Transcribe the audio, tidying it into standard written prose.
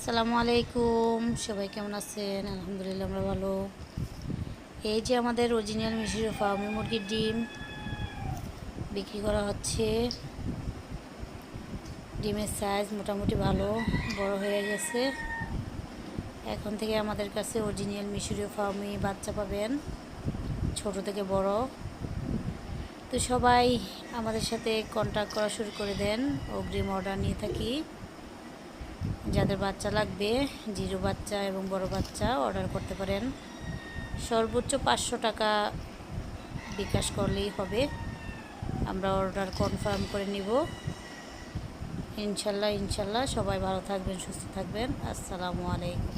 আসসালামু আলাইকুম, সবাই কেমন আছেন? আলহামদুলিল্লাহ আমরা ভালো। এই যে আমাদের অরিজিনাল মিশরীয় ফার্মি মুরগির ডিম বিক্রি করা হচ্ছে। ডিমের সাইজ মোটামুটি ভালো বড় হয়ে গেছে। এখন থেকে আমাদের কাছে অরিজিনাল মিশরীয় ফার্মি বাচ্চা পাবেন, ছোট থেকে বড়। তো সবাই আমাদের সাথে কন্ট্যাক্ট করা শুরু করে দেন। অগ্রিম অর্ডার নিয়ে থাকি। যাদের বাচ্চা লাগবে, জিরো বাচ্চা এবং বড় বাচ্চা অর্ডার করতে পারেন। সর্বোচ্চ 500 টাকা বিকাশ করলেই হবে, আমরা অর্ডার কনফার্ম করে নিব। ইনশাল্লাহ সবাই ভালো থাকবেন, সুস্থ থাকবেন। আসসালামু আলাইকুম।